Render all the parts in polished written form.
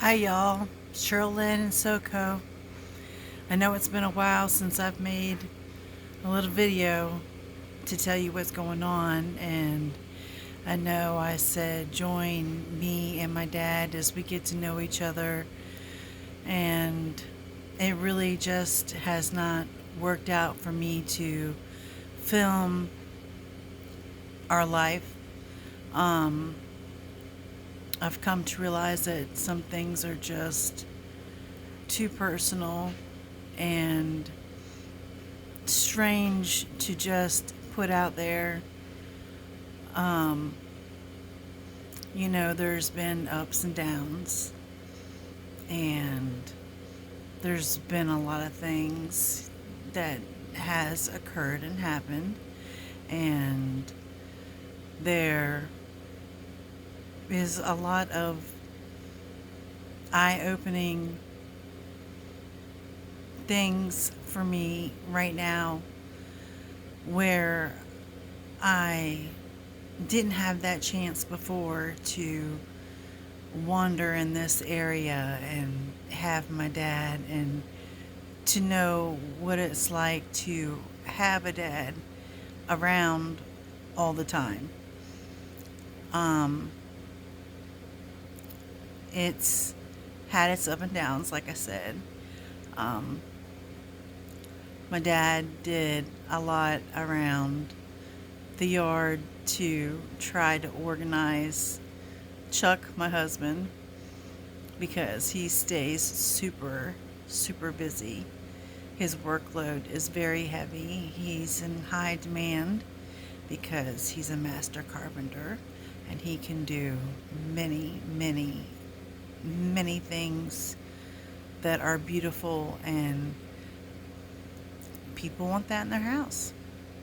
Hi, y'all. Cheryl Lynn and SoCo. I know it's been a while since I've made a little video to tell you what's going on, and I know I said join me and my dad as we get to know each other, and it really just has not worked out for me to film our life. Um, I've come to realize that some things are just too personal and strange to just put out there. Um, there's been ups and downs, and there's been a lot of things that has occurred and happened, and there is a lot of eye-opening things for me right now where I didn't have that chance before to wander in this area and have my dad and to know what it's like to have a dad around all the time. Um, it's had its up and downs, like I said. Um, my dad did a lot around the yard to try to organize Chuck, my husband, because he stays super, super busy. His workload is very heavy. He's in high demand because he's a master carpenter and he can do many, many, many things that are beautiful, and people want that in their house.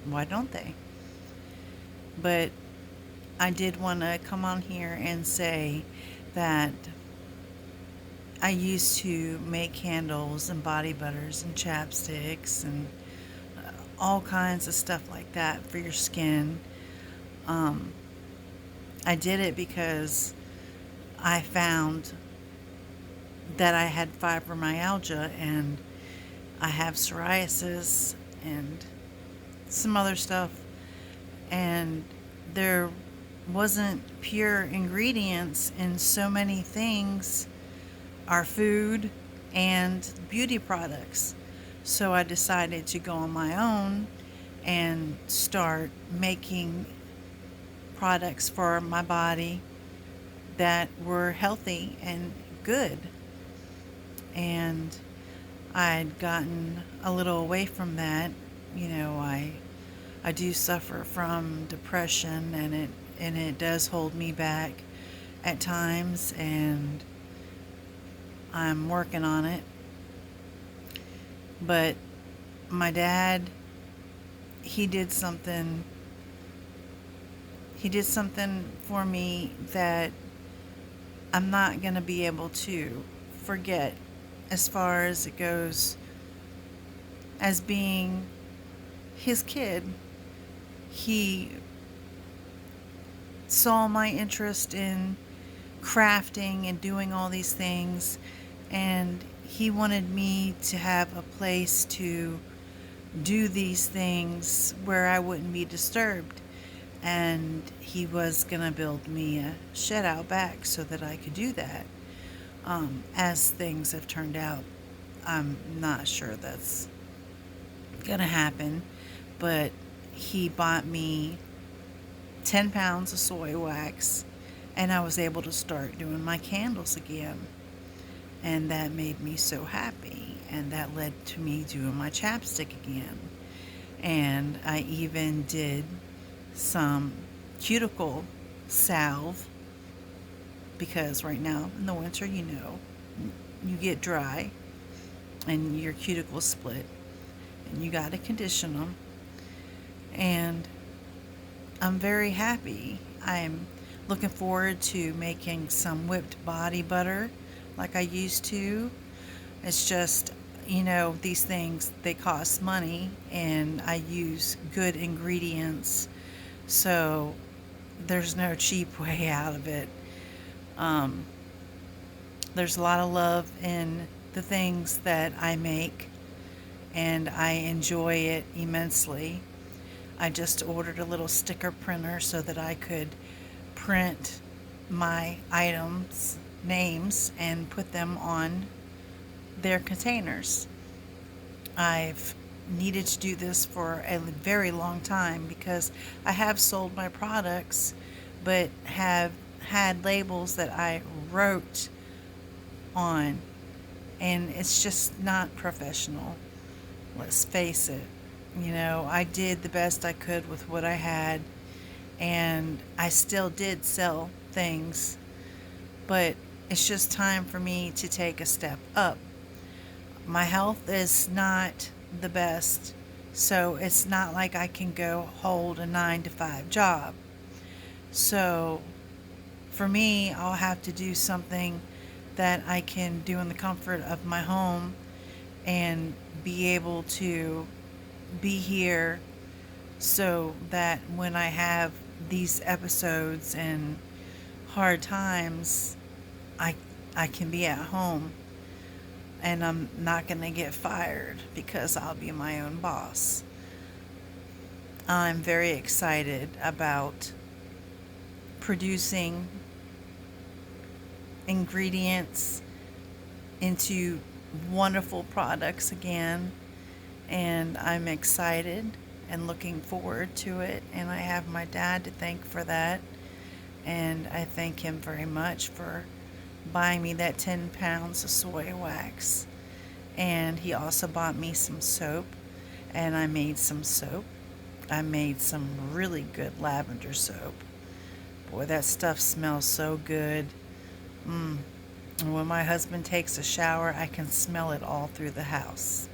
Why don't they? But I did want to come on here and say that I used to make candles and body butters and chapsticks and all kinds of stuff like that for your skin. Um, I did it because I found that I had fibromyalgia and I have psoriasis and some other stuff, and there wasn't pure ingredients in so many things, our food and beauty products. So I decided to go on my own and start making products for my body that were healthy and good. And I'd gotten a little away from that. I do suffer from depression, and it does hold me back at times, and I'm working on it. But my dad, he did something he did something for me that I'm not going to be able to forget as far as it goes as being his kid. He saw my interest in crafting and doing all these things, and he wanted me to have a place to do these things where I wouldn't be disturbed. And he was going to build me a shed out back so that I could do that. As things have turned out, I'm not sure that's going to happen, but he bought me 10 pounds of soy wax, and I was able to start doing my candles again. And that made me so happy, and that led to me doing my chapstick again. And I even did some cuticle salve because right now in the winter, you get dry and your cuticles split, and you got to condition them. And I'm very happy. I'm looking forward to making some whipped body butter like I used to. It's just, these things, they cost money, and I use good ingredients, so there's no cheap way out of it. Um, There's a lot of love in the things that I make, and I enjoy it immensely. I just ordered a little sticker printer so that I could print my items' names and put them on their containers. I've needed to do this for a very long time because I have sold my products but have had labels that I wrote on, and it's just not professional. Let's face it. I did the best I could with what I had, and I still did sell things, but it's just time for me to take a step up. My health is not the best, so it's not like I can go hold a 9 to 5 job. So for me, I'll have to do something that I can do in the comfort of my home and be able to be here so that when I have these episodes and hard times, I I can be at home and I'm not going to get fired because I'll be my own boss. I'm very excited about producing ingredients into wonderful products again, and I'm excited and looking forward to it, and I have my dad to thank for that, and I thank him very much for buying me that 10 pounds of soy wax. And he also bought me some soap, and I made some soap. I made some really good lavender soap. Boy, that stuff smells so good. And when my husband takes a shower, I can smell it all through the house.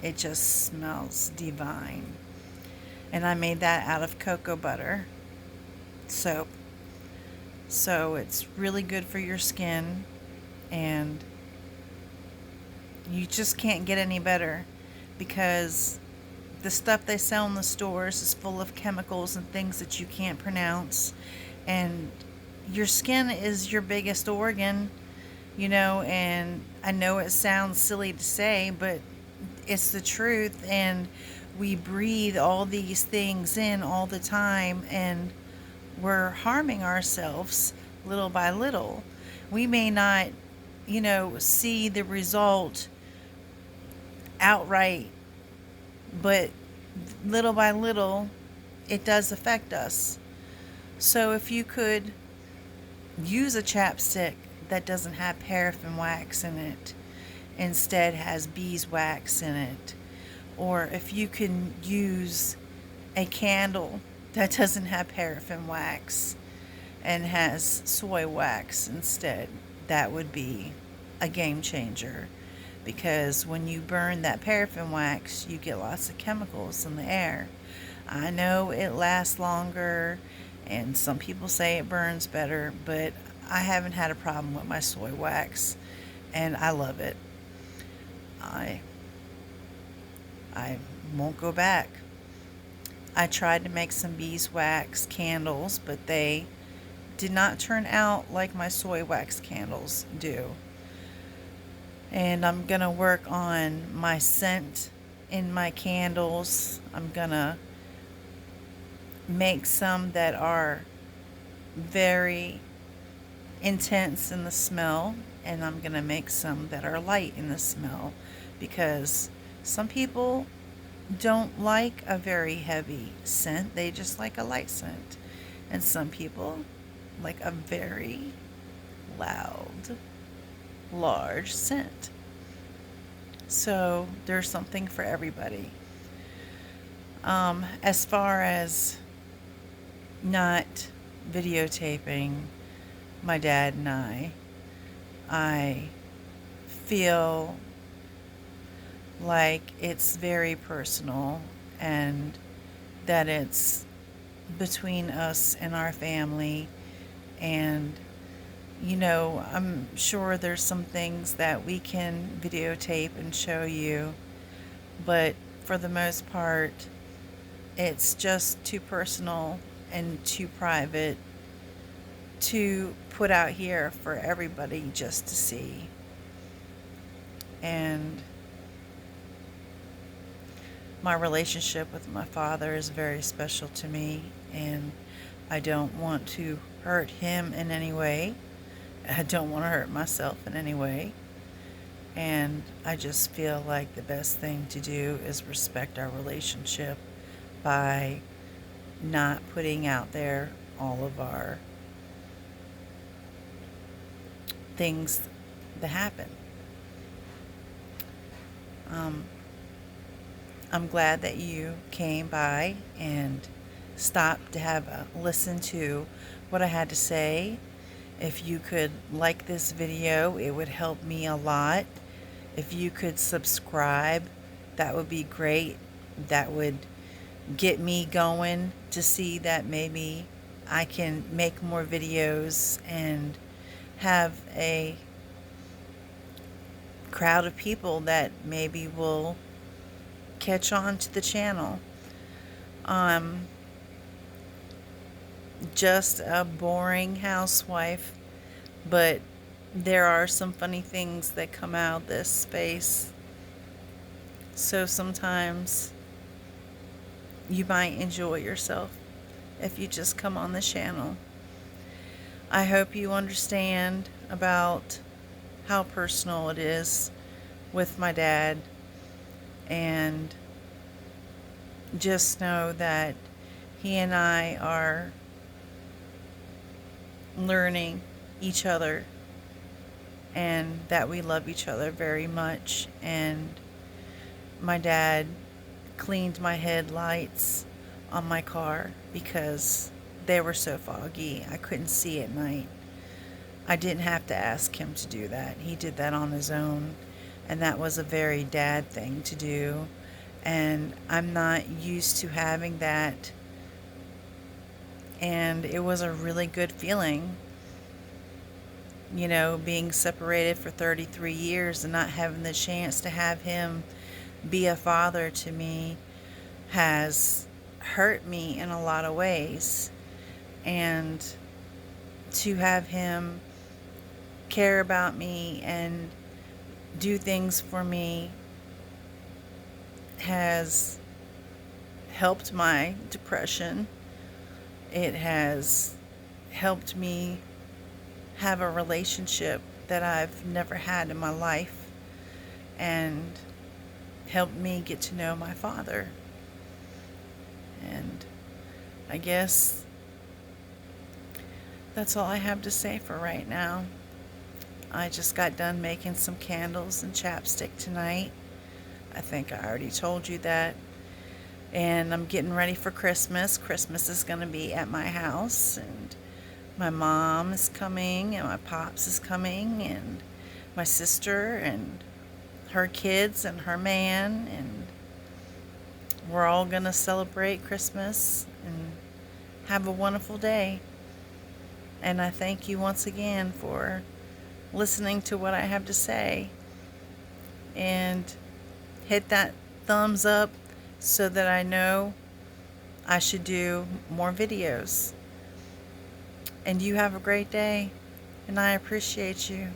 It just smells divine. And I made that out of cocoa butter soap. So it's really good for your skin, and you just can't get any better because the stuff they sell in the stores is full of chemicals and things that you can't pronounce. And your skin is your biggest organ, and I know it sounds silly to say, but it's the truth. And we breathe all these things in all the time, and we're harming ourselves little by little. We may not, see the result outright, but little by little, it does affect us. So if you could use a chapstick that doesn't have paraffin wax in it, instead has beeswax in it, or if you can use a candle that doesn't have paraffin wax and has soy wax instead, that would be a game changer. Because when you burn that paraffin wax, you get lots of chemicals in the air. I know it lasts longer, and some people say it burns better, but I haven't had a problem with my soy wax, and I love it. I won't go back. I tried to make some beeswax candles, but they did not turn out like my soy wax candles do. And I'm going to work on my scent in my candles. I'm going to make some that are very intense in the smell, and I'm going to make some that are light in the smell, because some people don't like a very heavy scent. They just like a light scent. And some people like a very loud, large scent. So there's something for everybody. As far as not videotaping my dad and I feel like it's very personal, and that it's between us and our family. And I'm sure there's some things that we can videotape and show you, but for the most part, it's just too personal and too private to put out here for everybody just to see. And my relationship with my father is very special to me, and I don't want to hurt him in any way. I don't want to hurt myself in any way. And I just feel like the best thing to do is respect our relationship by not putting out there all of our things that happen. I'm glad that you came by and stopped to have a listen to what I had to say. If you could like this video, it would help me a lot. If you could subscribe, that would be great. That would get me going to see that maybe I can make more videos and have a crowd of people that maybe will catch on to the channel. Just a boring housewife, but there are some funny things that come out of this space. So sometimes you might enjoy yourself if you just come on the channel. I hope you understand about how personal it is with my dad, and just know that he and I are learning each other and that we love each other very much. And my dad cleaned my headlights on my car because they were so foggy I couldn't see at night. I didn't have to ask him to do that. He did that on his own, and that was a very dad thing to do. And I'm not used to having that, and it was a really good feeling, you know, being separated for 33 years and not having the chance to have him be a father to me has hurt me in a lot of ways. And to have him care about me and do things for me has helped my depression. It has helped me have a relationship that I've never had in my life, and helped me get to know my father. And I guess that's all I have to say for right now. I just got done making some candles and chapstick tonight. I think I already told you that. And I'm getting ready for Christmas. Christmas is going to be at my house, and my mom is coming, and my pops is coming, and my sister and her kids and her man, and we're all going to celebrate Christmas and have a wonderful day. And I thank you once again for listening to what I have to say. And hit that thumbs up so that I know I should do more videos. And you have a great day, and I appreciate you.